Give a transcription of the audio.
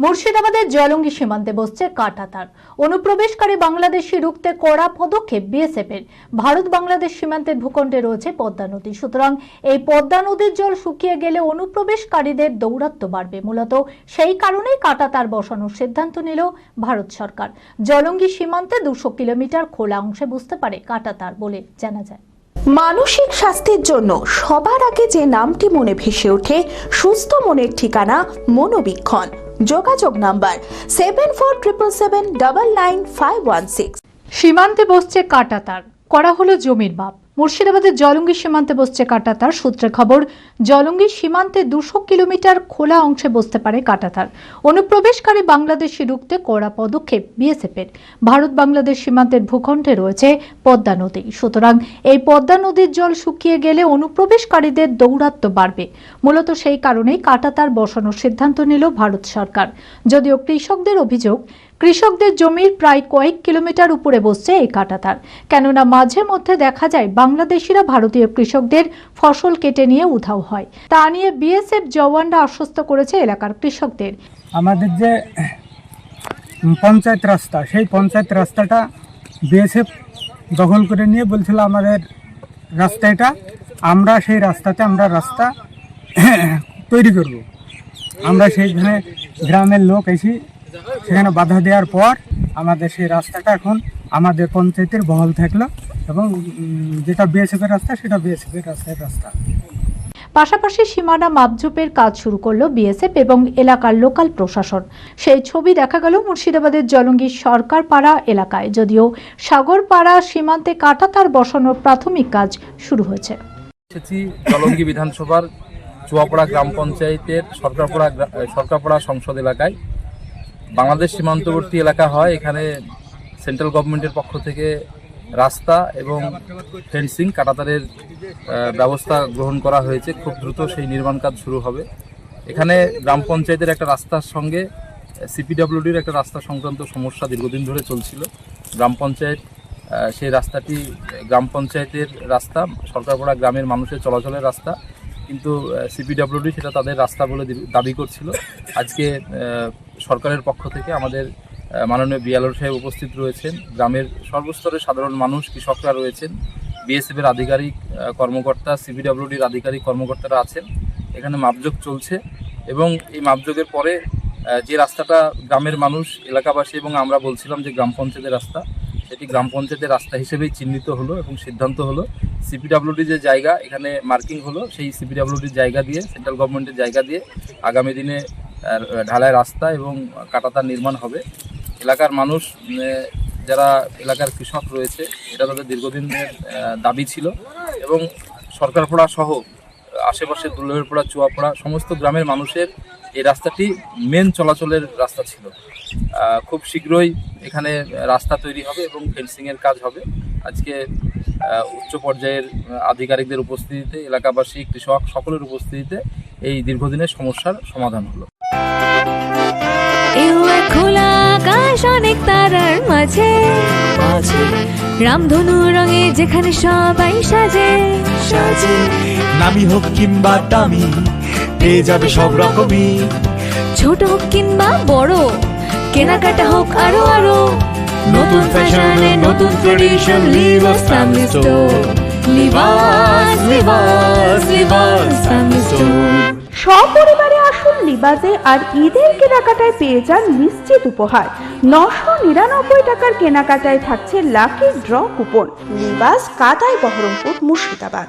মুর্শিদাবাদের জলঙ্গি সীমান্তে বসছে কাঁটাতার। অনুপ্রবেশকারী বাংলাদেশি রুখতে কড়া পদক্ষেপ বিএসএফের। ভারত বাংলাদেশ সীমান্তের ভূখণ্ডে রয়েছে পদ্মা নদী, সুতরাং এই পদ্মা নদীর জল শুকিয়ে গেলে অনুপ্রবেশকারীদের দৌরাত্ম্য বাড়বে। মূলত সেই কারণেই কাঁটাতার বসানোর সিদ্ধান্ত নিল ভারত সরকার। জলঙ্গি সীমান্তে 200 কিলোমিটার খোলা অংশে বুঝতে পারে কাঁটাতার বলে জানা যায়। মানসিক স্বাস্থ্যের জন্য সবার আগে যে নামটি মনে ভেসে ওঠে, সুস্থ মনের ঠিকানা মনোবীক্ষণ। যোগাযোগ নাম্বার 7477799516। সীমান্তে বসছে কাঁটাতার, করা হলো জমির মাপ। মুর্শিদাবাদের জলঙ্গি সীমান্তে বসছে কাঁটাতার। সূত্রে খবর, জলঙ্গি সীমান্তে 200 কিলোমিটার খোলা অংশে বসতে পারে কাঁটাতার। অনুপ্রবেশকারী বাংলাদেশি রুখতে কড়া পদক্ষেপ বিএসএফের। ভারত বাংলাদেশ সীমান্তের ভূখণ্ডে রয়েছে পদ্মা নদী, সুতরাং এই পদ্মা নদীর জল শুকিয়ে গেলে অনুপ্রবেশকারীদের দৌরাত্ম্য বাড়বে। মূলত সেই কারণেই কাঁটাতার বসানোর সিদ্ধান্ত নিল ভারত সরকার। যদিও কৃষকদের অভিযোগ, কৃষকদের জমির প্রায় কয়েক কিলোমিটার উপরে বসছে এই কাঁটাতার, কেননা মাঝে মধ্যে দেখা যায় বাংলাদেশিরা ভারতীয় কৃষকদের ফসল কেটে নিয়ে উধাও হয়। তা নিয়ে বিএসএফ জওয়ানরা আশ্বস্ত করেছে এলাকার কৃষকদের। আমাদের যে পঞ্চায়েত রাস্তা, সেই পঞ্চায়েত রাস্তাটা বিএসএফ দখল করে নিয়ে বলছিল আমাদের রাস্তা এটা, আমরা সেই রাস্তাতে রাস্তা তৈরি করব। আমরা সেইখানে গ্রামের লোক এসে সেখানে বাধা দেওয়ার পর আমাদের সেই রাস্তাটা এখন আমাদের পঞ্চায়েতের বহাল থাকলো, এবং যেটা বিএসএফের রাস্তা সেটা বিএসএফের রাস্তা। পাশাপাশি সীমানা মাপঝোপের কাজ শুরু করলো বিএসএফ এবং এলাকার লোকাল প্রশাসন। সেই ছবি দেখা গেল মুর্শিদাবাদের জলঙ্গির সরকারপাড়া এলাকায়। যদিও সাগরপাড়া সীমান্তে কাঁটাতার বসানোর প্রাথমিক কাজ শুরু হয়েছে। জলঙ্গি বিধানসভার চুয়াপাড়া গ্রাম পঞ্চায়েতের সরকারপাড়া সংসদ এলাকায় বাংলাদেশ সীমান্তবর্তী এলাকা হয়। এখানে সেন্ট্রাল গভর্নমেন্টের পক্ষ থেকে রাস্তা এবং ফেন্সিং কাঁটাতারের ব্যবস্থা গ্রহণ করা হয়েছে। খুব দ্রুত সেই নির্মাণ কাজ শুরু হবে। এখানে গ্রাম পঞ্চায়েতের একটা রাস্তার সঙ্গে সিপিডব্লিউডির একটা রাস্তা সংক্রান্ত সমস্যা দীর্ঘদিন ধরে চলছিল। গ্রাম পঞ্চায়েত সেই রাস্তাটি গ্রাম পঞ্চায়েতের রাস্তা, সরকারপাড়া গ্রামের মানুষের চলাচলের রাস্তা, কিন্তু সিপিডব্লিউডি সেটা তাদের রাস্তা বলে দাবি করছিল। আজকে সরকারের পক্ষ থেকে আমাদের মাননীয় বিএলও সাহেব উপস্থিত রয়েছেন, গ্রামের সর্বস্তরের সাধারণ মানুষ, কৃষকরা রয়েছেন, বিএসএফের আধিকারিক কর্মকর্তা, সিপিডব্লিউডির আধিকারিক কর্মকর্তারা আছেন। এখানে মাপযোগ চলছে এবং এই মাপযোগের পরে যে রাস্তাটা গ্রামের মানুষ, এলাকাবাসী এবং আমরা বলছিলাম যে গ্রাম পঞ্চায়েতের রাস্তা, সেটি গ্রাম পঞ্চায়েতের রাস্তা হিসেবেই চিহ্নিত হলো এবং সিদ্ধান্ত হলো সিপিডব্লিউডি যে জায়গা এখানে মার্কিং হলো, সেই সিপিডব্লিউডির জায়গা দিয়ে, সেন্ট্রাল গভর্নমেন্টের জায়গা দিয়ে আগামী দিনে ঢালাই রাস্তা এবং কাঁটাতার নির্মাণ হবে। এলাকার মানুষ, যারা এলাকার কৃষক রয়েছে, এটা তাদের দীর্ঘদিনের দাবি ছিল এবং সরকারপাড়া সহ আশেপাশের দুর্লভেরপাড়া, চুয়াপাড়া সমস্ত গ্রামের মানুষের এই রাস্তাটি মেন চলাচলের রাস্তা ছিল। খুব শীঘ্রই এখানে রাস্তা তৈরি হবে এবং ফেন্সিংয়ের কাজ হবে। আজকে উচ্চ পর্যায়ের আধিকারিকদের উপস্থিতিতে, এলাকাবাসী, কৃষক সকলের উপস্থিতিতে এই দীর্ঘদিনের সমস্যার সমাধান হলো। খোলা আকাশ অনেক তারার মাঝে, রামধনু রঙে যেখানে সবাই সাজে, নামি হোক কিংবা দামি পেয়ে যাবে সব রকমই, ছোট হোক কিংবা বড়, কেনাকাটা হোক আরো আরো, নতুন ফ্যাশনে নতুন tradition, Libas family store, Libas family store. সপরিবারে আসুন লিবাজে আর ঈদের কেনাকাটায় পেয়ে যান নিশ্চিত উপহার। 999 টাকার কেনাকাটায় থাকছে লাকি ড্র কুপন। লিবাজ, কাটাই, বহরমপুর, মুর্শিদাবাদ।